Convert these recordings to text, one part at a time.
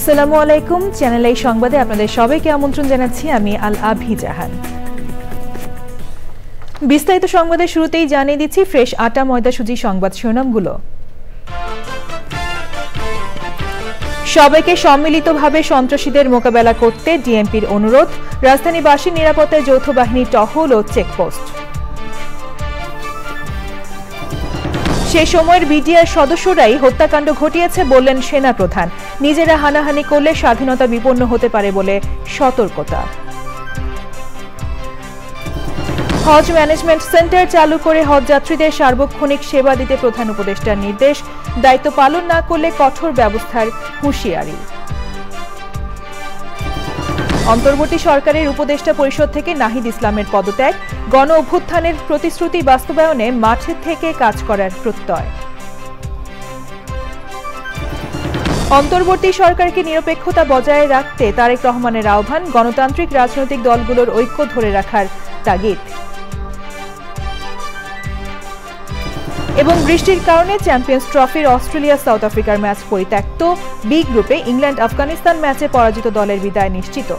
আসসালামু আলাইকুম। চ্যানেল এই সংবাদে আপনাদের সবাইকে আমন্ত্রণ জানাচ্ছি আমি আল আভি জাহান। বিস্তারিত সংবাদের শুরুতেই জানিয়ে দিচ্ছি ফ্রেশ আটা ময়দা সুজি সংবাদ শিরোনামগুলো। সবাইকে সম্মিলিতভাবে সন্ত্রাসীদের মোকাবেলা করতে ডিএমপির অনুরোধ, রাজধানীবাসীর নিরাপত্তায় যৌথ বাহিনী টহল ও চেকপোস্ট। সেই সময়ের বিডিআর সদস্যরাই হত্যাকাণ্ড ঘটিয়েছে বললেন সেনাপ্রধান। নিজেরা হানাহানি করলে স্বাধীনতা বিপন্ন হতে পারে বলে সতর্কতা। হজ ম্যানেজমেন্ট সেন্টার চালু করে হজযাত্রীদের সার্বক্ষণিক সেবা দিতে প্রধান উপদেষ্টার নির্দেশ, দায়িত্ব পালন না করলে কঠোর ব্যবস্থার হুঁশিয়ারি। অন্তর্বর্তী সরকারের উপদেষ্টা পরিষদ থেকে নাহিদ ইসলামের পদত্যাগ, গণ অভ্যুত্থানের প্রতিশ্রুতি বাস্তবায়নে মাঠে থেকে কাজ করার প্রত্যয়। অন্তর্বর্তী সরকারকে নিরপেক্ষতা বজায় রাখতে তারেক রহমানের আহ্বান, গণতান্ত্রিক রাজনৈতিক দলগুলোর ঐক্য ধরে রাখার তাগিদ। এবং বৃষ্টির কারণে চ্যাম্পিয়ন্স ট্রফির অস্ট্রেলিয়া সাউথ আফ্রিকার ম্যাচ পরিত্যক্ত, বি গ্রুপে ইংল্যান্ড আফগানিস্তান ম্যাচে পরাজিত দলের বিদায় নিশ্চিত।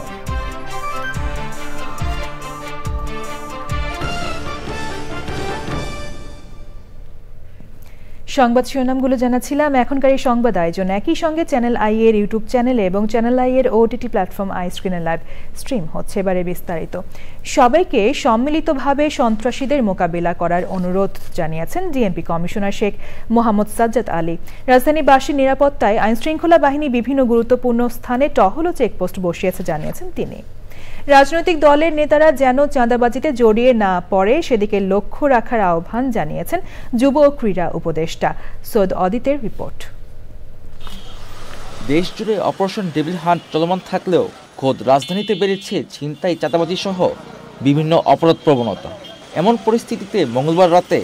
সংবাদ শিরোনামগুলো জানাচ্ছিলাম। এখনকার এই সংবাদ আয়োজন একই সঙ্গে চ্যানেল আই এর ইউটিউব চ্যানেলে এবং চ্যানেল আই এর ওটিটি প্ল্যাটফর্ম আই স্ক্রিনে লাইভ স্ট্রিম হচ্ছে। এবারে বিস্তারিত। সবাইকে সম্মিলিতভাবে সন্ত্রাসীদের মোকাবিলা করার অনুরোধ জানিয়েছেন ডিএমপি কমিশনার শেখ মোহাম্মদ সাজ্জাদ আলী। রাজধানীবাসীর নিরাপত্তায় আইনশৃঙ্খলা বাহিনী বিভিন্ন গুরুত্বপূর্ণ স্থানে টহল ও চেকপোস্ট বসিয়েছে জানিয়েছেন তিনি। রাজনৈতিক দলের নেতারা যেন চাঁদাবাজিতে জড়িয়ে না পড়ে সেদিকে লক্ষ্য রাখার আহ্বান জানিয়েছেন যুব ও ক্রীড়া উপদেষ্টা। সৈয়দ অদিতের রিপোর্ট। দেশজুড়ে অপারেশন ডেভিল হান্ট চলমান থাকলেও খোদ রাজধানীতে বেড়েছে ছিনতাই, চাঁদাবাজি সহ বিভিন্ন অপরাধ প্রবণতা। এমন পরিস্থিতিতে মঙ্গলবার রাতে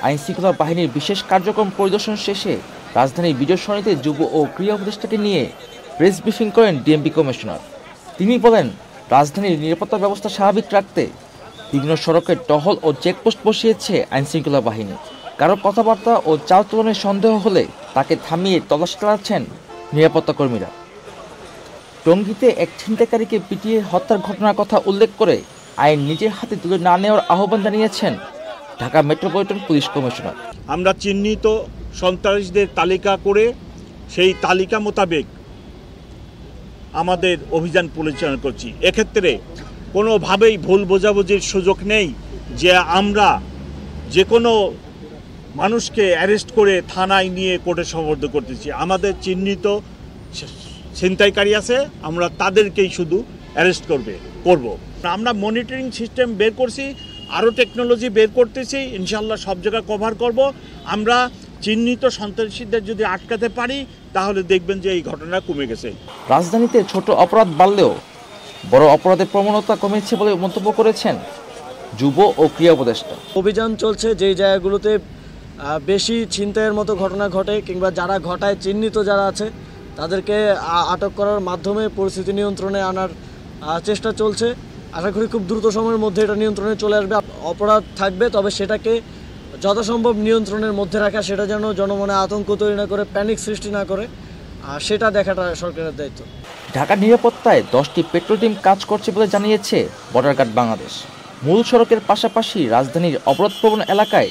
আইনশৃঙ্খলা বাহিনীর বিশেষ কার্যক্রম পরিদর্শন শেষে রাজধানীর বিজয় সরণিতে যুব ও ক্রীড়া উপদেষ্টাকে নিয়ে প্রেস ব্রিফিং করেন ডিএমপি কমিশনার। তিনি বলেন, রাজধানীর নিরাপত্তা ব্যবস্থা স্বাভাবিক রাখতে বিভিন্ন সড়কে টহল ও চেকপোস্ট বসিয়েছে আইনশৃঙ্খলা বাহিনী। কারো কথাবার্তা ও চালচলনের সন্দেহ হলে তাকে থামিয়ে তল্লাশি চালাচ্ছেন নিরাপত্তা কর্মীরা। টঙ্গীতে এক ছিনতাইকারীকে পিটিয়ে হত্যার ঘটনার কথা উল্লেখ করে আইন নিজের হাতে তুলে না নেওয়ার আহ্বান জানিয়েছেন ঢাকা মেট্রোপলিটন পুলিশ কমিশনার। আমরা চিহ্নিত সন্ত্রাসীদের তালিকা করে সেই তালিকা মোতাবেক আমাদের অভিযান পরিচালনা করছি। এক্ষেত্রে কোনোভাবেই ভুল বোঝাবুঝির সুযোগ নেই যে আমরা যে কোনো মানুষকে অ্যারেস্ট করে থানায় নিয়ে কোর্টে সোপর্দ করতেছি। আমাদের চিহ্নিত ছিনতাইকারী আছে, আমরা তাদেরকেই শুধু অ্যারেস্ট করব। আমরা মনিটরিং সিস্টেম বের করছি, আরও টেকনোলজি বের করতেছি, ইনশাল্লাহ সব জায়গায় কভার করব। আমরা চিহ্নিত সন্ত্রাসীদের যদি আটকাতে পারি তাহলে দেখবেন যে এই ঘটনা কমে গেছে। রাজধানীতে ছোট অপরাধ বাড়লেও বড় অপরাধের প্রবণতা কমেছে বলে মন্তব্য করেছেন যুব ও ক্রীড়া উপদেষ্টা। অভিযান চলছে যেই জায়গাগুলোতে বেশি ছিনতাইয়ের মতো ঘটনা ঘটে কিংবা যারা ঘটায় চিহ্নিত যারা আছে তাদেরকে আটক করার মাধ্যমে পরিস্থিতি নিয়ন্ত্রণে আনার চেষ্টা চলছে। আশা করি খুব দ্রুত সময়ের মধ্যে এটা নিয়ন্ত্রণে চলে আসবে। অপরাধ থাকবে, তবে সেটাকে যথাসম্ভব নিয়ন্ত্রণের মধ্যে রাখা, সেটা যেন জনমনে আতঙ্ক তৈরি না করে, প্যানিক সৃষ্টি না করে, সেটা দেখাটা সরকারের দায়িত্ব। ঢাকার নিরাপত্তায় 10টি পেট্রোল টিম কাজ করছে বলে জানিয়েছে বর্ডার গার্ড বাংলাদেশ। মূল সড়কের পাশাপাশি রাজধানীর অবরোধপ্রবণ এলাকায়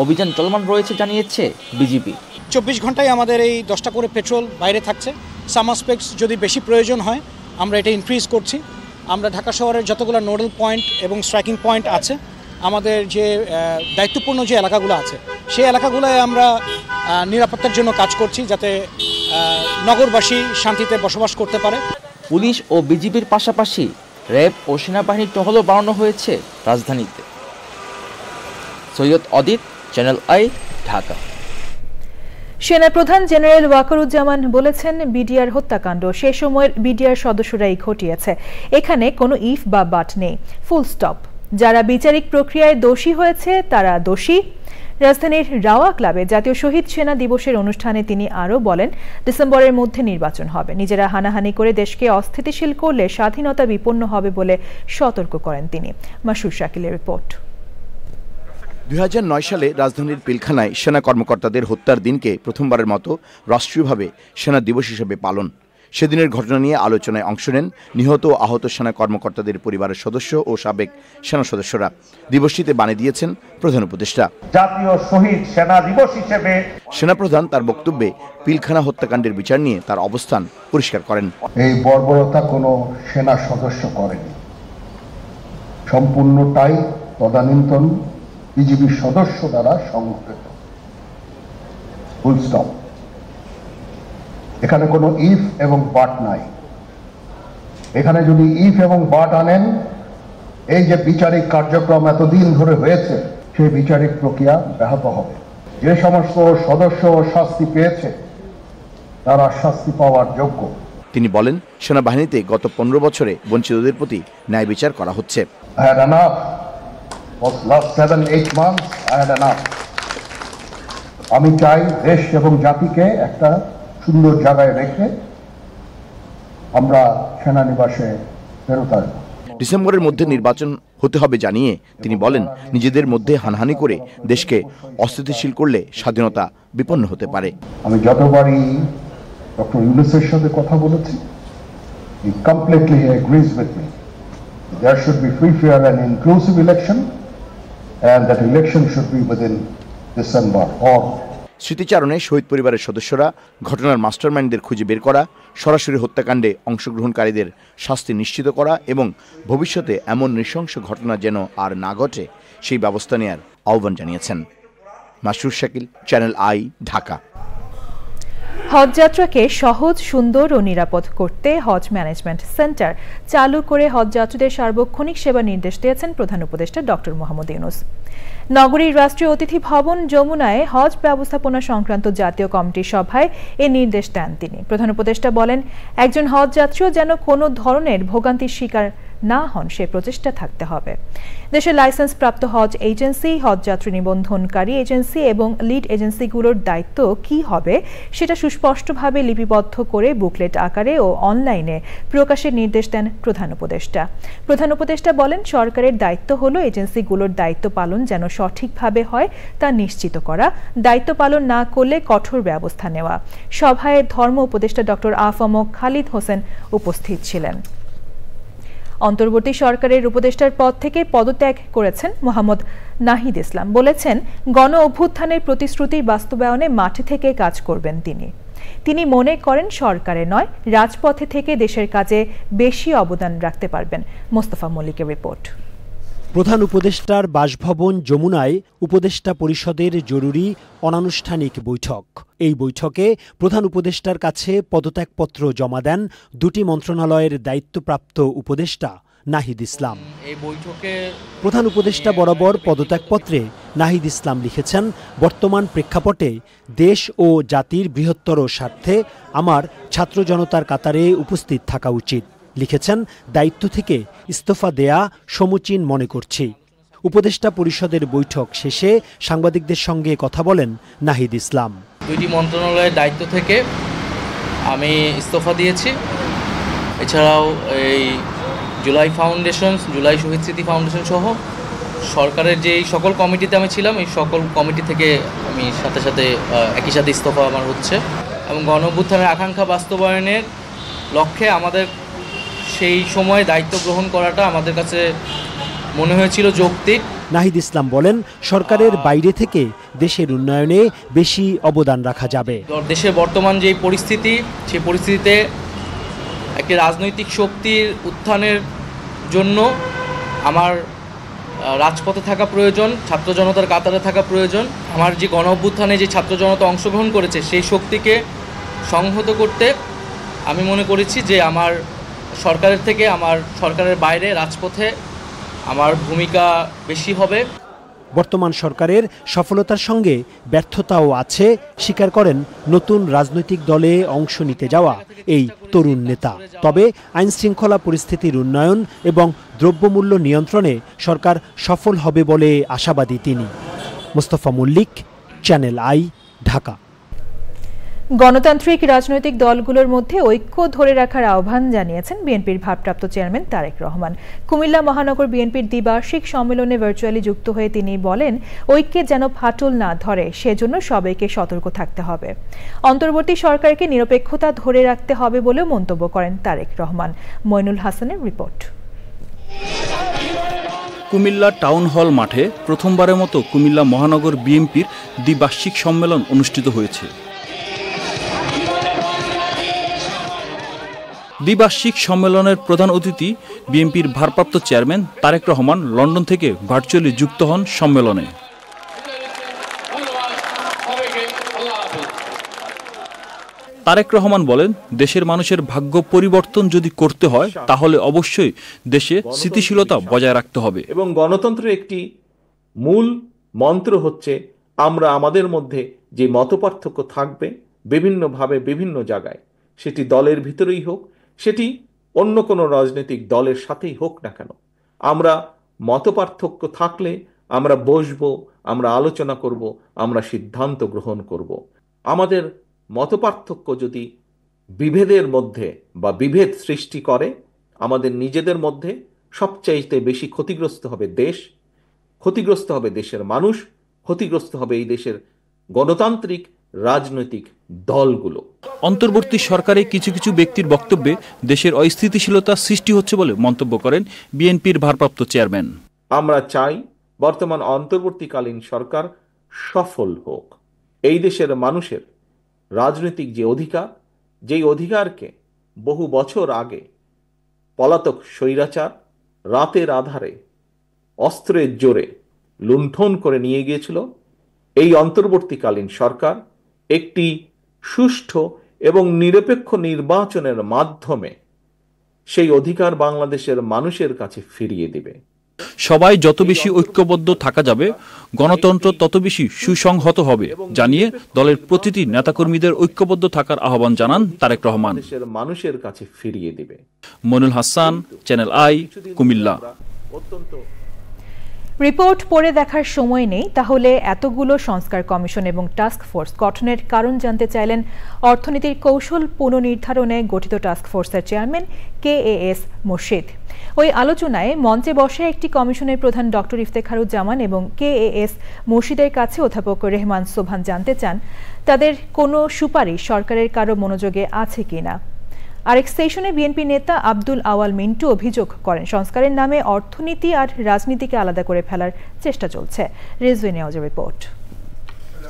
অভিযান চলমান রয়েছে জানিয়েছে বিজিবি। 24 ঘন্টায় আমাদের এই 10টা করে পেট্রোল বাইরে থাকছে। সাম আসপেক্টস যদি বেশি প্রয়োজন হয় আমরা এটা ইনক্রিজ করছি। আমরা ঢাকা শহরের যতগুলো নোডাল পয়েন্ট এবং স্ট্রাইকিং পয়েন্ট আছে, আমাদের যে দায়িত্বপূর্ণ যে এলাকাগুলো আছে সেই এলাকাগুলোয় আমরা নিরাপত্তার জন্য কাজ করছি, যাতে নগরবাসী শান্তিতে বসবাস করতে পারে। পুলিশ ও বিজিবির পাশাপাশি র্যাব ও সেনাবাহিনীর টহলও বাড়ানো হয়েছে রাজধানীতে। সৈয়দ অদিত, চ্যানেল আই, ঢাকা। সেনাপ্রধান জেনারেল ওয়াকারুজ্জামান বলেছেন, বিডিআর হত্যাকাণ্ড সে সময়ের বিডিআর সদস্যরাই ঘটিয়েছে। এখানে কোনো ইফ বা বাট নেই, ফুল স্টপ। যারা বিচারিক প্রক্রিয়ায় দোষী হয়েছে তারা দোষী। রাজধানীর রাওয়া ক্লাবে জাতীয় শহীদ সেনা দিবসের অনুষ্ঠানে তিনি আরও বলেন, ডিসেম্বরের মধ্যে নির্বাচন হবে। নিজেরা হানাহানি করে দেশকে অস্থিতিশীল করলে স্বাধীনতা বিপন্ন হবে বলে সতর্ক করেন তিনি। মাসুর শাকিলের রিপোর্ট। 2009 সালে রাজধানীর পিলখানায় সেনা কর্মকর্তাদের হত্যার দিনকে প্রথমবারের মতো রাষ্ট্রীয়ভাবে সেনা দিবস হিসেবে পালন। সেদিনের ঘটনা নিয়ে আলোচনায় অংশ নেন নিহত ও আহত সেনা কর্মকর্তাদের পরিবারের সদস্য ও সাবেক সেনা সদস্যরা। দিবসটিতে বাণী দিয়েছেন প্রধান উপদেষ্টা। জাতীয় শহীদ সেনা দিবস হিসেবে সেনাপ্রধান তার বক্তব্যে পিলখানা হত্যাকাণ্ডের বিচার নিয়ে তার অবস্থান পরিষ্কার করেন। এই বর্বরতা কোনো সেনা সদস্য করেনি, সম্পূর্ণটাই তদানীন্তন বিজিবি সদস্য দ্বারা সংঘটিত। Full stop. এখানে কোনো ইফ এবং বাট নাই। এখানে যদি ইফ এবং বাট আনেন, এই যে বিচারিক কার্যক্রম এতদিন ধরে হয়েছে সেই বিচারিক প্রক্রিয়া ব্যাহত হবে। যে সমস্ত সদস্য শাস্তি পেয়েছে তারা শাস্তি পাওয়ার যোগ্য। তিনি বলেন, সেনাবাহিনীতে গত 15 বছরে বঞ্চিতদের প্রতি ন্যায় বিচার করা হচ্ছে। আমি চাই দেশ এবং জাতিকে একটা সুন্দর জায়গায় রেখে আমরা সেনানিবাসে ফেরত আসবো। ডিসেম্বরের মধ্যে নির্বাচন হতে হবে জানিয়ে তিনি বলেন, নিজেদের মধ্যে হানাহানি করে দেশকে অস্থিতিশীল করলে স্বাধীনতা বিপন্ন হতে পারে। আমি যতবারই ডক্টর ইউনূসের সাথে কথা বলেছি, he completely agrees with me. There should be free, fair and inclusive election, and that election should be within December or স্মৃতিচারণে শহীদ পরিবারের সদস্যরা ঘটনার মাস্টারমাইন্ডদের খুঁজে বের করা, সরাসরি হত্যাকাণ্ডে অংশগ্রহণকারীদের শাস্তি নিশ্চিত করা এবং ভবিষ্যতে এমন নৃশংস ঘটনা যেন আর না ঘটে সেই ব্যবস্থা নেওয়ার আহ্বান জানিয়েছেন। Masrur Shakil, Channel I, Dhaka. হজযাত্রাকে সহজ, সুন্দর ও নিরাপদ করতে হজ ম্যানেজমেন্ট সেন্টার চালু করে হজযাত্রীদের সার্বক্ষণিক সেবা নির্দেশ দিয়েছেন প্রধান উপদেষ্টা ডক্টর মোহাম্মদ ইউনূস। নগরীর রাষ্ট্রীয় অতিথি ভবন যমুনায় হজ ব্যবস্থাপনা সংক্রান্ত জাতীয় কমিটির সভায় এ নির্দেশ দেন তিনি। প্রধান উপদেষ্টা বলেন, একজন হজযাত্রীও যেন কোনো ধরনের ভোগান্তির শিকার না হন সে প্রচেষ্টা থাকতে হবে। দেশের লাইসেন্সপ্রাপ্ত হজ এজেন্সি, হজযাত্রী নিবন্ধনকারী এজেন্সি এবং লিড এজেন্সিগুলোর দায়িত্ব কি হবে সেটা সুস্পষ্টভাবে লিপিবদ্ধ করে বুকলেট আকারে ও অনলাইনে প্রকাশের নির্দেশ দেন প্রধান উপদেষ্টা। প্রধান উপদেষ্টা বলেন, সরকারের দায়িত্ব হলো এজেন্সিগুলোর দায়িত্ব পালন যেন সঠিকভাবে হয় তা নিশ্চিত করা, দায়িত্ব পালন না করলে কঠোর ব্যবস্থা নেওয়া। সভায় ধর্ম উপদেষ্টা ডক্টর আ.ফ.ম. খালিদ হোসেন উপস্থিত ছিলেন। অন্তর্বর্তী সরকারের উপদেষ্টার পদ থেকে পদত্যাগ করেছেন মোহাম্মদ নাহিদ ইসলাম। বলেছেন, গণ অভ্যুত্থানের প্রতিশ্রুতি বাস্তবায়নে মাঠে থেকে কাজ করবেন তিনি মনে করেন সরকারে নয়, রাজপথে থেকে দেশের কাজে বেশি অবদান রাখতে পারবেন। মোস্তফা মল্লিকের রিপোর্ট। প্রধান উপদেষ্টার বাসভবন যমুনায় উপদেষ্টা পরিষদের জরুরি অনানুষ্ঠানিক বৈঠক। এই বৈঠকে প্রধান উপদেষ্টার কাছে পদত্যাগপত্র জমা দেন দুটি মন্ত্রণালয়ের দায়িত্বপ্রাপ্ত উপদেষ্টা নাহিদ ইসলাম। এই বৈঠকে প্রধান উপদেষ্টা বরাবর পদত্যাগপত্রে নাহিদ ইসলাম লিখেছেন, বর্তমান প্রেক্ষাপটে দেশ ও জাতির বৃহত্তর স্বার্থে আমার ছাত্র জনতার কাতারে উপস্থিত থাকা উচিত। লিখেছেন, দায়িত্ব থেকে ইস্তফা দেয়া সমীচীন মনে করছি। উপদেষ্টা পরিষদের বৈঠক শেষে সাংবাদিকদের সঙ্গে কথা বলেন নাহিদ ইসলাম। দুইটি মন্ত্রণালয়ের দায়িত্ব থেকে আমি ইস্তফা দিয়েছি। এছাড়াও এই জুলাই ফাউন্ডেশন, জুলাই শহীদ স্মৃতি ফাউন্ডেশন সহ সরকারের যে সকল কমিটিতে আমি ছিলাম, এই সকল কমিটি থেকে আমি সাথে সাথে একই সাথে ইস্তফা আমার হচ্ছে। এবং গণ অভ্যুত্থানের আকাঙ্ক্ষা বাস্তবায়নের লক্ষ্যে আমাদের সেই সময় দায়িত্ব গ্রহণ করাটা আমাদের কাছে মনে হয়েছিল যৌক্তিক। নাহিদ ইসলাম বলেন, সরকারের বাইরে থেকে দেশের উন্নয়নে বেশি অবদান রাখা যাবে। দেশের বর্তমান যে পরিস্থিতি, সেই পরিস্থিতিতে একটি রাজনৈতিক শক্তির উত্থানের জন্য আমার রাজপথে থাকা প্রয়োজন, ছাত্র জনতার কাতারে থাকা প্রয়োজন। আমার যে গণ অভ্যুত্থানে যে ছাত্র জনতা অংশগ্রহণ করেছে সেই শক্তিকে সংহত করতে আমি মনে করেছি যে আমার সরকারের থেকে আমার সরকারের বাইরে রাজপথে আমার ভূমিকা বেশি হবে। বর্তমান সরকারের সফলতার সঙ্গে ব্যর্থতাও আছে স্বীকার করেন নতুন রাজনৈতিক দলে অংশ নিতে যাওয়া এই তরুণ নেতা। তবে আইনশৃঙ্খলা পরিস্থিতির উন্নয়ন এবং দ্রব্যমূল্য নিয়ন্ত্রণে সরকার সফল হবে বলে আশাবাদী তিনি। Mostafa Mallik, channel I, Dhaka. গণতান্ত্রিক রাজনৈতিক দলগুলোর মধ্যে ঐক্য ধরে রাখার আহ্বান জানিয়েছেন বিএনপির ভারপ্রাপ্ত চেয়ারম্যান তারেক রহমান। কুমিল্লা মহানগর বিএনপির দ্বিবার্ষিক সম্মেলনে ভার্চুয়ালি যুক্ত হয়ে তিনি বলেন, ঐক্যে যেন ফাটল না ধরে সেজন্য সবাইকে সতর্ক থাকতে হবে। অন্তর্বর্তী সরকারকে নিরপেক্ষতা ধরে রাখতে হবে বলেও মন্তব্য করেন তারেক রহমান। মইনুল হাসানের রিপোর্ট। কুমিল্লা টাউন হল মাঠে প্রথমবারের মতো কুমিল্লা মহানগর বিএনপির দ্বিবার্ষিক সম্মেলন অনুষ্ঠিত হয়েছে। দ্বিবার্ষিক সম্মেলনের প্রধান অতিথি বিএনপির ভারপ্রাপ্ত চেয়ারম্যান তারেক রহমান লন্ডন থেকে ভার্চুয়ালি যুক্ত হন সম্মেলনে। তারেক রহমান বলেন, দেশের মানুষের ভাগ্য পরিবর্তন যদি করতে হয় তাহলে অবশ্যই দেশে স্থিতিশীলতা বজায় রাখতে হবে এবং গণতন্ত্রের একটি মূল মন্ত্র হচ্ছে আমরা আমাদের মধ্যে যে মতপার্থক্য থাকবে বিভিন্নভাবে বিভিন্ন জায়গায়, সেটি দলের ভিতরেই হোক, সেটি অন্য কোনো রাজনৈতিক দলের সাথেই হোক না কেন, আমরা মতপার্থক্য থাকলে আমরা বসবো, আমরা আলোচনা করব, আমরা সিদ্ধান্ত গ্রহণ করব। আমাদের মতপার্থক্য যদি বিভেদের মধ্যে বা বিভেদ সৃষ্টি করে, আমাদের নিজেদের মধ্যে সবচাইতে বেশি ক্ষতিগ্রস্ত হবে দেশ, ক্ষতিগ্রস্ত হবে দেশের মানুষ, ক্ষতিগ্রস্ত হবে এই দেশের গণতান্ত্রিক রাজনৈতিক দলগুলো। অন্তর্বর্তী সরকারে কিছু কিছু ব্যক্তির বক্তব্যে দেশের অস্থিতিশীলতা সৃষ্টি হচ্ছে বলে মন্তব্য করেন বিএনপির ভারপ্রাপ্ত চেয়ারম্যান। আমরা চাই বর্তমান অন্তর্বর্তীকালীন সরকার সফল হোক। এই দেশের মানুষের রাজনৈতিক যে অধিকার, যেই অধিকারকে বহু বছর আগে পলাতক স্বৈরাচার রাতের আধারে অস্ত্রের জোরে লুণ্ঠন করে নিয়ে গিয়েছিল, এই অন্তর্বর্তীকালীন সরকার একটি সুষ্ঠু এবং নিরপেক্ষ নির্বাচনের মাধ্যমে সেই অধিকার বাংলাদেশের মানুষের কাছে ফিরিয়ে দেবে। সবাই যত বেশি ঐক্যবদ্ধ থাকা যাবে, গণতন্ত্র তত বেশি সুসংহত হবে জানিয়ে দলের প্রতিটি নেতাকর্মীদের ঐক্যবদ্ধ থাকার আহ্বান জানান তারেক রহমান। মানুষের কাছে ফিরিয়ে দেবে। Moinul Hasan, channel I, Comilla. Report পড়ে দেখার সময় নেই, তাহলে এতগুলো সংস্কার কমিশন এবং টাস্ক ফোর্স গঠনের কারণ জানতে চাইলেন অর্থনীতির কৌশল পুনর্নির্ধারণে গঠিত টাস্ক ফোর্সের চেয়ারম্যান KAS মোর্শেদ। ওই আলোচনায় মঞ্চে বসে একটি কমিশনের প্রধান ডক্টর ইফতেখারুজ্জামান এবং KAS মোর্শেদের কাছে অধ্যাপক রেহমান সোবহান জানতে চান তাদের কোনো সুপারিশ সরকারের কারো মনোযোগে আছে কিনা। আরেক সেশনে বিএনপি নেতা আব্দুল আওয়াল মিন্টু অভিযোগ করেন সংস্কারের নামে অর্থনীতি আর রাজনীতিকে আলাদা করে ফেলার চেষ্টা চলছে। রিজওয়ান নিউজের রিপোর্ট।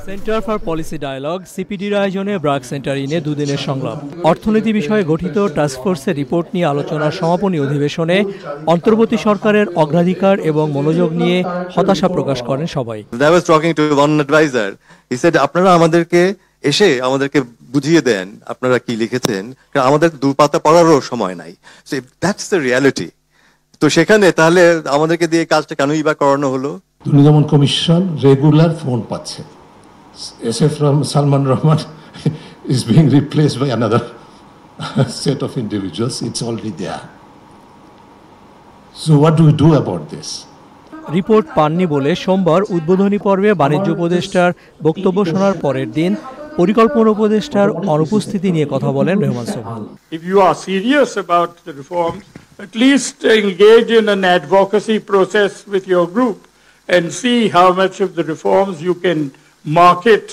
সেন্টার ফর পলিসি ডায়ালগ সিপিডির আয়োজনে ব্রাক সেন্টার ইনে দুদিনের সংলাপ। অর্থনীতি বিষয়ে গঠিত টাস্কফোর্সের রিপোর্ট নিয়ে আলোচনার সমাপনী অধিবেশনে অন্তর্বর্তী সরকারের অগ্রাধিকার এবং মনোযোগ নিয়ে হতাশা প্রকাশ করেন সবাই। আপনারা আমাদেরকে এসে আমাদেরকে বুঝিয়ে দেন আপনারা কি লিখেছেন, কারণ আমাদের দুপাতা পড়ারও সময় নাই। So that's the reality. তো সেখানে তাহলে আমাদেরকে দিয়ে কাজটা কেনই বা করানো হলো? দুর্নীতি দমন কমিশন রেগুলার ফোন পাচ্ছে। SF Salman Rahman is being replaced by another set of individuals. It's already there. So what do we do about this? Report পাননি বলে সোমবার উদ্বোধনী পর্বে বাণিজ্য উপদেষ্টার বক্তব্য শোনার পরের দিন পরিকল্পনা উপদেষ্টার অনুপস্থিতি নিয়ে কথা বলেন Rehman Sobhan. If you are serious about the reforms, at least engage in an advocacy process with your group and see how much of the reforms you can market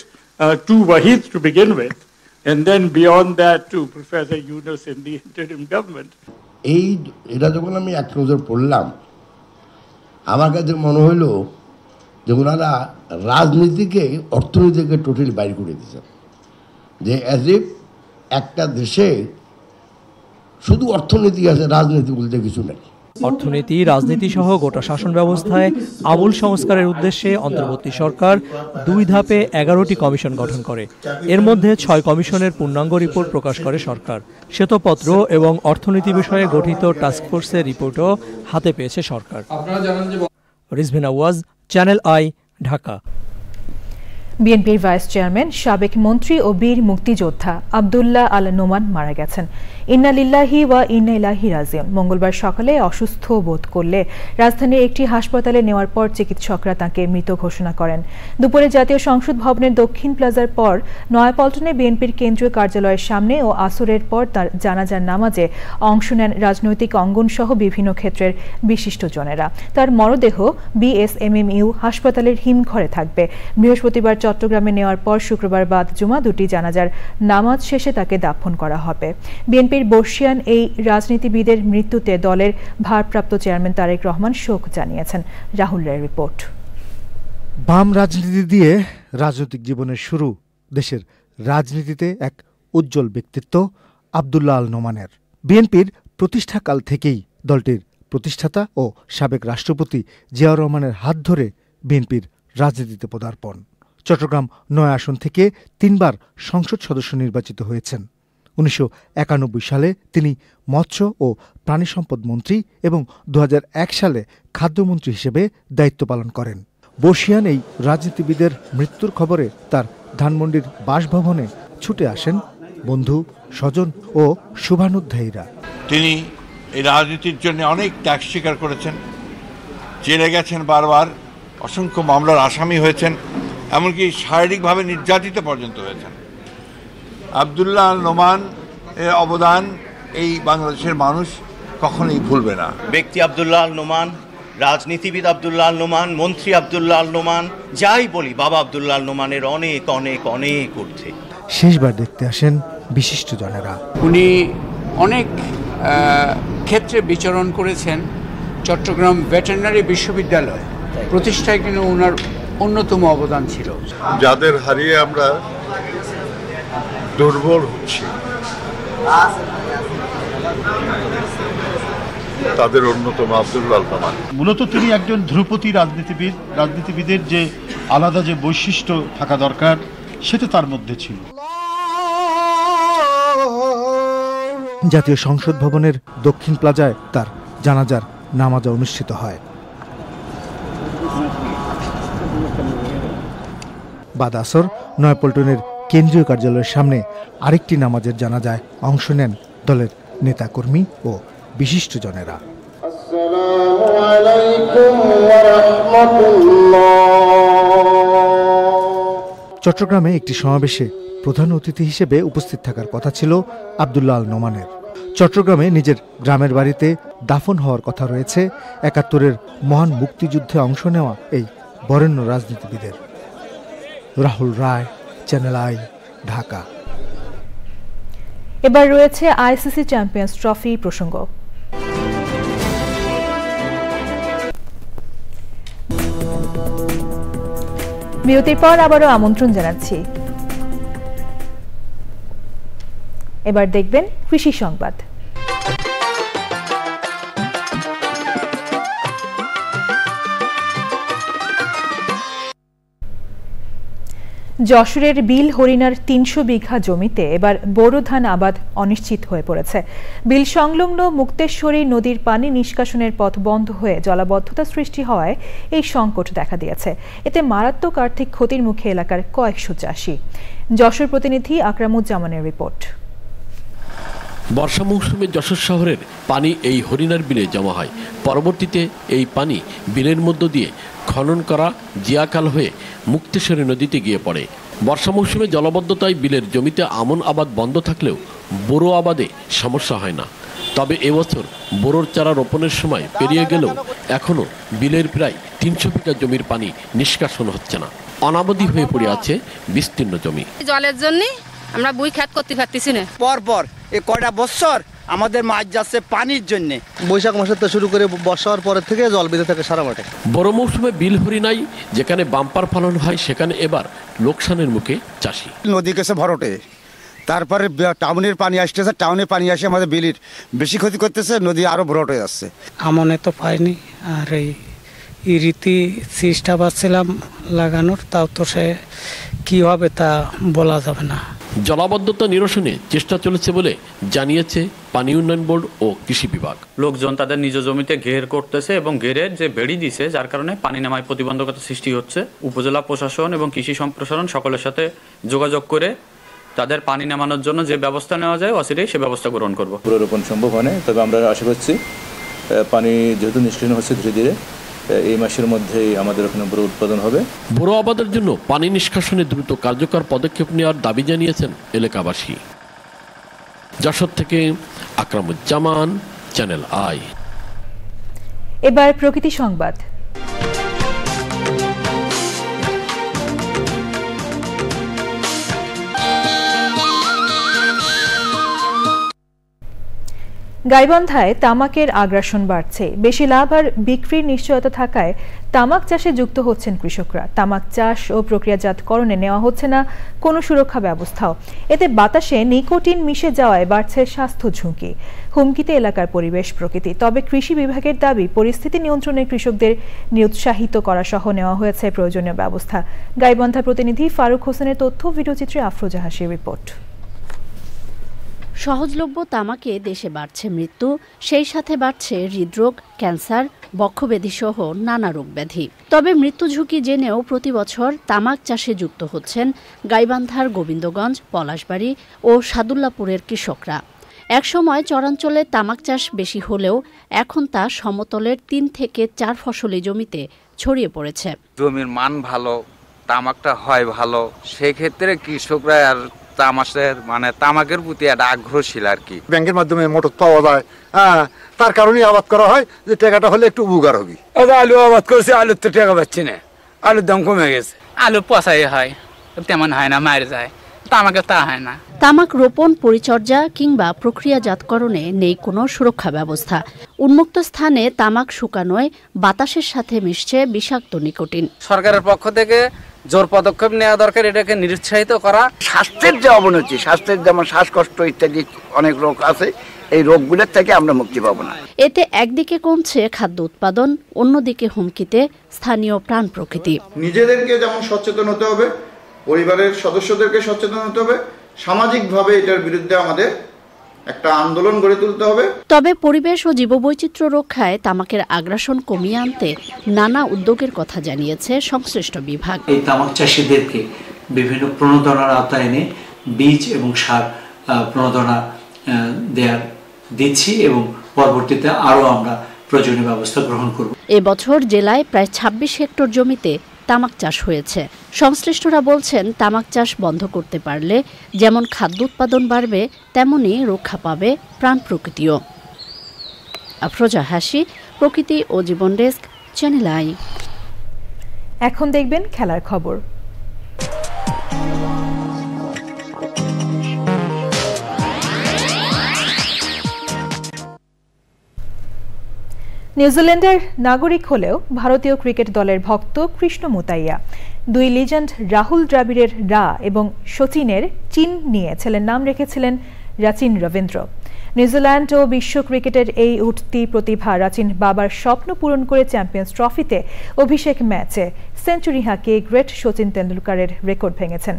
to Wahid to begin with, and then beyond that to Professor Yunus in the interim government. এটা যখন আমি এক নজর পড়লাম, আমার কাছে মনে হইল যে ওনারা রাজনীতিকে অর্থনীতিকে টোটালি বাইর করে দিয়েছেন। যে অ্যাজ ইফ একটা দেশে শুধু অর্থনীতি আছে, রাজনীতি বলতে কিছু নেই। অর্থনীতি, রাজনীতি সহ গোটা শাসন ব্যবস্থায় আমূল সংস্কারের উদ্দেশ্যে অন্তর্বর্তী সরকার 2 ধাপে 11টি কমিশন গঠন করে। এর মধ্যে 6 কমিশনের পূর্ণাঙ্গ রিপোর্ট প্রকাশ করে সরকার। শ্বেতপত্র এবং অর্থনীতি বিষয়ে গঠিত টাস্কফোর্সের রিপোর্টও হাতে পেয়েছে সরকার। রিজভিন আওয়াজ, চ্যানেল আই, ঢাকা। বিএনপির ভাইস চেয়ারম্যান, সাবেক মন্ত্রী ও বীর মুক্তিযোদ্ধা আব্দুল্লাহ আল নোমান মারা গেছেন। ইন্না লিল্লাহি ওয়া ইন্না ইলাইহি রাজিউন। মঙ্গলবার সকালে অসুস্থ বোধ করলে রাজধানীর একটি হাসপাতালে নেওয়ার পর চিকিৎসকরা তাকে মৃত ঘোষণা করেন। দুপুরে জাতীয় সংসদ ভবনের দক্ষিণ প্লাজার পর নয়াপল্টনে বিএনপির কেন্দ্রীয় কার্যালয়ের সামনে ও আসরের পর তার জানাজার নামাজে অংশ নেন রাজনৈতিক অঙ্গন সহ বিভিন্ন ক্ষেত্রের বিশিষ্টজনেরা। তার মরদেহ বিএসএমএমইউ হাসপাতালের হিমঘরে থাকবে। বৃহস্পতিবার চট্টগ্রামে নেওয়ার পর শুক্রবার বাদ জুমা দুটি জানাজার নামাজ শেষে তাকে দাফন করা হবে। বিএনপির বর্ষিয়ান এই রাজনীতিবিদের মৃত্যুতে দলের ভারপ্রাপ্ত চেয়ারম্যান তারেক রহমান শোক জানিয়েছেন। রাহুল রায়ের রিপোর্ট। বাম রাজনীতি দিয়ে রাজনৈতিক জীবনের শুরু দেশের রাজনীতিতে এক উজ্জ্বল ব্যক্তিত্ব আব্দুল্লাহ আল নোমানের। বিএনপির প্রতিষ্ঠাকাল থেকেই দলটির প্রতিষ্ঠাতা ও সাবেক রাষ্ট্রপতি জিয়াউর রহমানের হাত ধরে বিএনপির রাজনীতিতে পদার্পণ। চট্টগ্রাম ৯ আসন থেকে ৩ বার সংসদ সদস্য নির্বাচিত হয়েছেন। ১৯৯১ সালে তিনি মৎস্য ও প্রাণী সম্পদ মন্ত্রী এবং ২০০১ সালে খাদ্যমন্ত্রী হিসেবে দায়িত্ব পালন করেন। বর্ষিয়ান এই রাজনীতিবিদের মৃত্যুর খবরে তার ধানমন্ডির বাসভবনে ছুটে আসেন বন্ধু, স্বজন ও শুভানুধ্যায়ীরা। তিনি এই রাজনীতির জন্য অনেক ত্যাগ স্বীকার করেছেন, জেলে গেছেন, বারবার অসংখ্য মামলার আসামি হয়েছেন, এমনকি শারীরিকভাবে নির্যাতিত পর্যন্ত হয়েছেন। আব্দুল্লাহ আল নোমান এর অবদান এই বাংলাদেশের মানুষ কখনোই ভুলবে না। ব্যক্তি আব্দুল্লাহ আল নোমান, রাজনীতিবিদ আব্দুল্লাহ আল নোমান, মন্ত্রী আব্দুল্লাহ আল নোমান, যাই বলি বাবা আব্দুল্লাহ আল নোমানের অনেক অনেক অনেক ঊর্ধ্বে। শেষবার দেখতে আসেন বিশিষ্টজনেরা। উনি অনেক ক্ষেত্রে বিচরণ করেছেন। চট্টগ্রাম ভেটেরিনারি বিশ্ববিদ্যালয় প্রতিষ্ঠায় কিন্তু ওনার অন্যতম অবদান ছিল। যাদের হারিয়ে আমরা দুর্বল হচ্ছি তাদের অন্যতম আব্দুল্লাহ আল নোমান। মূলত তিনি একজন ধ্রুপদী রাজনীতিবিদের যে আলাদা যে বৈশিষ্ট্য থাকা দরকার সেটা তার মধ্যে ছিল। জাতীয় সংসদ ভবনের দক্ষিণ প্লাজায় তার জানাজার নামাজ অনুষ্ঠিত হয়। বাদ আসর নয়াপল্টনের কেন্দ্রীয় কার্যালয়ের সামনে আরেকটি নামাজের জানাজায় অংশ নেন দলের নেতাকর্মী ও বিশিষ্টজনেরা। চট্টগ্রামে একটি সমাবেশে প্রধান অতিথি হিসেবে উপস্থিত থাকার কথা ছিল আব্দুল্লাহ আল নোমানের। চট্টগ্রামে নিজের গ্রামের বাড়িতে দাফন হওয়ার কথা রয়েছে ৭১-এর মহান মুক্তিযুদ্ধে অংশ নেওয়া এই বরেণ্য রাজনীতিবিদের। রাহুল রায়, চ্যানেল আই, ঢাকা। এবার রয়েছে আইসিসি চ্যাম্পিয়ন্স ট্রফি প্রসঙ্গ। বিরতির পর আবারও আমন্ত্রণ জানাচ্ছি। এবার দেখবেন কৃষি সংবাদ। যশোরের বিল হরিণার ৩০০ বিঘা জমিতে এবার বোরো ধান আবাদ অনিশ্চিত হয়ে পড়েছে। বিল সংলগ্ন মুক্তেশ্বরী নদীর পানি নিষ্কাশনের পথ বন্ধ হয়ে জলাবদ্ধতা সৃষ্টি হওয়ায় এই সংকট দেখা দিয়েছে। এতে মারাত্মক আর্থিক ক্ষতির মুখে এলাকার কয়েকশো চাষি। যশোর প্রতিনিধি আকরামুজ্জামানের রিপোর্ট। বর্ষা মৌসুমে যশোর শহরের পানি এই হরিণার বিলে জমা হয়। পরবর্তীতে এই পানি বিলের মধ্য দিয়ে খনন করা জিয়াকাল হয়ে মুক্তেশ্বরী নদীতে গিয়ে পড়ে। বর্ষা মৌসুমে জলাবদ্ধতায় বিলের জমিতে আমন আবাদ বন্ধ থাকলেও বোরো আবাদে সমস্যা হয় না। তবে এবছর বোরোর চারা রোপণের সময় পেরিয়ে গেলেও এখনও বিলের প্রায় ৩০০ বিঘা জমির পানি নিষ্কাশন হচ্ছে না। অনাবাদী হয়ে পড়ে আছে বিস্তীর্ণ জমি। জলের জন্য আমরা বুই খাত করতে পারতেছি না। পর এই কয়টা বছর আমাদের মাছ যাচ্ছে পানির জন্য। বৈশাখ মাসের থেকে শুরু করে বর্ষার পরের থেকে জল বেঁধে থাকে সারা মাঠে। বড় মৌসুমে বিল হরিণাই যেখানে বাম্পার ফলন হয় সেখানে এবার লোকসানের মুখে চাষি। নদী গেছে ভরটে, তারপরে টাউনের পানি আসতেছে, টাউনের পানি আসে আমাদের বিলির বেশি ক্ষতি করতেছে, নদী আরো ভরট হয়ে যাচ্ছে। আমনে তো পাইনি, আর এই রীতি চেষ্টা পাচ্ছিলাম লাগানোর, তাও তো সে কি হবে তা বলা যাবে না। জলাবদ্ধতা নিরসনে চেষ্টা চলেছে বলে জানিয়েছে পানি উন্নয়ন বোর্ড ও কৃষি বিভাগ। লোকজন তাদের নিজ জমিতে ঘের করতেছে এবং ঘেরের যে বেড়ি দিছে যার কারণে পানি নামায় প্রতিবন্ধকতা সৃষ্টি হচ্ছে। উপজেলা প্রশাসন এবং কৃষি সম্প্রসারণ সকলের সাথে যোগাযোগ করে তাদের পানি নামানোর জন্য যে ব্যবস্থা নেওয়া যায় অচিরেই সে ব্যবস্থা গ্রহণ করব। পুনরুৎপাদন সম্ভব হয় না, তবে আমরা আশা করছি পানি যেহেতু নিষ্কাশন হচ্ছে ধীরে ধীরে এই মাসের মধ্যেই আমাদের ওখানে বোরো উৎপাদন হবে। বোরো আবাদের জন্য পানি নিষ্কাশনে দ্রুত কার্যকর পদক্ষেপ নেওয়ার দাবি জানিয়েছেন এলাকাবাসী। যশোর থেকে আকরামুজ্জামান, চ্যানেল আই। এবার প্রকৃতি সংবাদ। গাইবান্ধায় তামাকের আগ্রাসন বাড়ছে। বেশি লাভ আর বিক্রির নিশ্চয়তা থাকায় তামাক চাষে যুক্ত হচ্ছেন কৃষকরা। তামাক চাষ ও প্রক্রিয়াজাতকরণে নেওয়া হচ্ছে না কোনো সুরক্ষা ব্যবস্থাও। এতে বাতাসে নিকোটিন মিশে যাওয়ায় বাড়ছে স্বাস্থ্য ঝুঁকি। হুমকিতে এলাকার পরিবেশ প্রকৃতি। তবে কৃষি বিভাগের দাবি, পরিস্থিতি নিয়ন্ত্রণে কৃষকদের নিরুৎসাহিত করা সহ নেওয়া হয়েছে প্রয়োজনীয় ব্যবস্থা। গাইবান্ধা প্রতিনিধি ফারুক হোসেনের তথ্য, ভিডিওচিত্রে আফরোজা হাসির রিপোর্ট। সহজলভ্য তামাকে দেশে বাড়ছে মৃত্যু, সেই সাথে বাড়ছে হৃদরোগ, ক্যান্সার, বক্ষব্যাধি সহ নানা রোগ ব্যাধি। তবে মৃত্যু ঝুঁকি জেনেও প্রতি বছর তামাক চাষে যুক্ত হচ্ছেন গাইবান্ধার গোবিন্দগঞ্জ, পলাশবাড়ি ও সাদুল্লাপুরের কৃষকরা। একসময় চরাঞ্চলে তামাক চাষ বেশি হলেও এখন তা সমতলের 3 থেকে 4 ফসলি জমিতে ছড়িয়ে পড়েছে। জমির মান ভালো, তামাকটা হয় ভালো, সেই ক্ষেত্রে কৃষকরা আর তামাকের প্রতি একটা আগ্রহশীল আর কি। ব্যাংকের মাধ্যমে মোটর পাওয়া যায়, তার কারণেই আবাদ করা হয় যে টাকাটা হলে একটু উপকার হবে। আলু আবাদ করছে, আলুর তো টাকা পাচ্ছি না, আলুর দাম কমে গেছে। আলু পচাই হয়, তেমন হয় না, মারে যায়। তামাকে তা হয় না। তামাক রোপণ, পরিচর্যা কিংবা প্রক্রিয়াজাতকরণে নেই কোনো সুরক্ষা ব্যবস্থা। উন্মুক্ত স্থানে তামাক শুকানোয় বাতাসের সাথে মিশছে বিষাক্ত নিকোটিন। সরকারের পক্ষ থেকে জোর পদক্ষেপ নেওয়া দরকার, এটাকে নিরুৎসাহিত করা। স্বাস্থ্যের যে অবনতি, স্বাস্থ্যের যেমন শ্বাসকষ্ট ইত্যাদি অনেক রোগ আছে, এই রোগগুলোর থেকে আমরা মুক্তি পাবো না। এতে একদিকে কমছে খাদ্য উৎপাদন, অন্যদিকে হুমকিতে স্থানীয় প্রাণ প্রকৃতি। নিজেদেরকে যেমন সচেতন হতে হবে, পরিবারের সদস্যদেরকে সচেতন হতে হবে, সামাজিকভাবে এটার বিরুদ্ধে আমাদের একটা আন্দোলন গড়ে তুলতে হবে। তবে পরিবেশ ও জীববৈচিত্র্য রক্ষায় তামাকের আগ্রাসন কমিয়ে আনতে নানা উদ্যোগের কথা জানিয়েছে সংশ্লিষ্ট বিভাগ। এই তামাক চাষীদেরকে বিভিন্ন প্রণোদনার আওতায় এনে বীজ এবং সার প্রণোদনা দিচ্ছি এবং পরবর্তীতে আরও আমরা প্রয়োজনীয় ব্যবস্থা গ্রহণ করব। এবছর জেলায় প্রায় 26 হেক্টর জমিতে তামাক চাষ হয়েছে। সংশ্লিষ্টরা বলছেন, তামাক চাষ বন্ধ করতে পারলে যেমন খাদ্য উৎপাদন বাড়বে, তেমনি রক্ষা পাবে প্রাণ প্রকৃতিও। আফরোজা হাসি, প্রকৃতি ও জীবন ডেস্ক, চ্যানেল আই। এখন দেখবেন খেলার খবর। নিউজিল্যান্ডের নাগরিক হলেও ভারতীয় ক্রিকেট দলের ভক্ত কৃষ্ণ মুতাইয়া। 2 লিজেন্ড রাহুল দ্রাবিড়ের রা এবং সচিনের চিন নিয়ে ছেলের নাম রেখেছিলেন রাচিন রবীন্দ্র। নিউজিল্যান্ড ও বিশ্ব ক্রিকেটের এই উঠতি প্রতিভা রাচিন বাবার স্বপ্ন পূরণ করে চ্যাম্পিয়ন্স ট্রফিতে অভিষেক ম্যাচে সেঞ্চুরি হাঁকিয়ে গ্রেট সচিন তেন্ডুলকারের রেকর্ড ভেঙেছেন।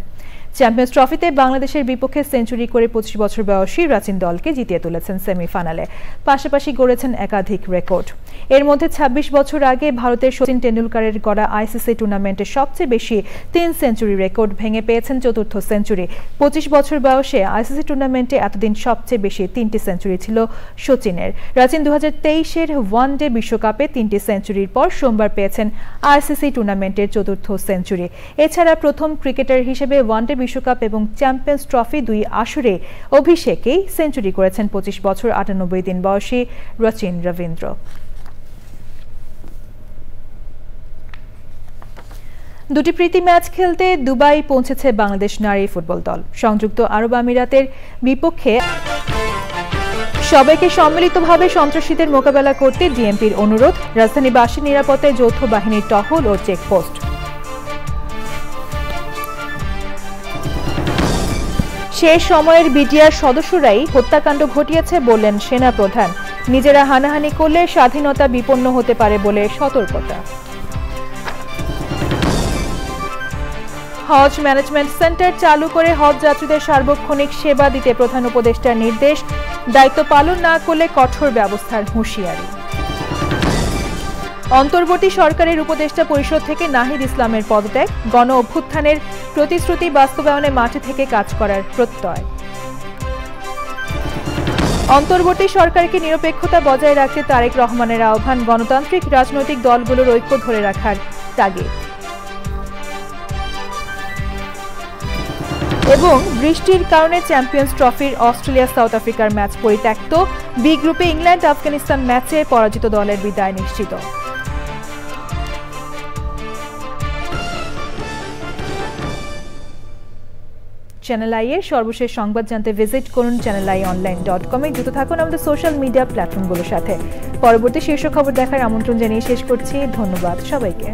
চ্যাম্পিয়ন্স ট্রফিতে বাংলাদেশের বিপক্ষে সেঞ্চুরি করে 25 বছর বয়সী রাচিন দলকে জিতিয়ে তুলেছেন সেমিফাইনালে। পাশাপাশি গড়েছেন একাধিক রেকর্ড। এর মধ্যে 26 বছর আগে ভারতের সচিন তেন্ডুলকারের গড়া আইসিসি টুর্নামেন্টে সবচেয়ে বেশি 3 সেঞ্চুরি রেকর্ড ভেঙে পেয়েছেন 4র্থ সেঞ্চুরি। 25 বছর বয়সে আইসিসি টুর্নামেন্টে এতদিন সবচেয়ে বেশি 3টি সেঞ্চুরি ছিল সচিনের। রাচিন 2023-এর ওয়ানডে বিশ্বকাপে 3টি সেঞ্চুরির পর সোমবার পেয়েছেন আইসিসি টুর্নামেন্টের 4র্থ সেঞ্চুরি। এছাড়া প্রথম ক্রিকেটার হিসেবে ওয়ানডে বিশ্বকাপ এবং চ্যাম্পিয়ন্স ট্রফি 2 আসরে অভিষেকেই সেঞ্চুরি করেছেন 25 বছর 98 দিন বয়সী রাচিন রবীন্দ্র। দুটি প্রীতি ম্যাচ খেলতে দুবাই পৌঁছেছে বাংলাদেশ নারী ফুটবল দল। সংযুক্ত আরব আমিরাতের বিপক্ষে সবাইকে সম্মিলিতভাবে সন্ত্রাসীদের মোকাবেলা করতে ডিএমপির অনুরোধ। রাজধানীবাসীর নিরাপত্তায় যৌথ বাহিনীর টহল ও চেকপোস্ট। শেষ সময়ের বিডিআর সদস্যরাই হত্যাকাণ্ড ঘটিয়েছে বললেন সেনা প্রধান। নিজেরা হানাহানি করলে স্বাধীনতা বিপন্ন হতে পারে বলে সতর্কতা। হজ ম্যানেজমেন্ট সেন্টার চালু করে হজ যাত্রীদের সার্বক্ষণিক সেবা দিতে প্রধান উপদেষ্টার নির্দেশ। দায়িত্ব পালন না করলে কঠোর ব্যবস্থার হুঁশিয়ারি। অন্তর্বর্তী সরকারের উপদেষ্টা পরিষদ থেকে নাহিদ ইসলামের পদত্যাগ, গণ অভ্যুত্থানের প্রতিশ্রুতি বাস্তবায়নে মাঠে থেকে কাজ করার প্রত্যয়। অন্তর্বর্তী সরকারকে নিরপেক্ষতা বজায় রাখতে তারেক রহমানের আহ্বান, গণতান্ত্রিক রাজনৈতিক দলগুলোর ঐক্য ধরে রাখার তাগিদ। এবং বৃষ্টির কারণে চ্যাম্পিয়ন্স ট্রফির অস্ট্রেলিয়া সাউথ আফ্রিকার ম্যাচ পরিত্যক্ত, বি গ্রুপে ইংল্যান্ড আফগানিস্তান ম্যাচে পরাজিত দলের বিদায় নিশ্চিত। চ্যানেল আই এর সর্বশেষ সংবাদ জানতে ভিজিট করুন channelionline.com এ। যুক্ত থাকুন আমাদের সোশ্যাল মিডিয়া প্ল্যাটফর্মগুলোর সাথে। পরবর্তী শীর্ষ খবর দেখার আমন্ত্রণ জানিয়ে শেষ করছি। ধন্যবাদ সবাইকে।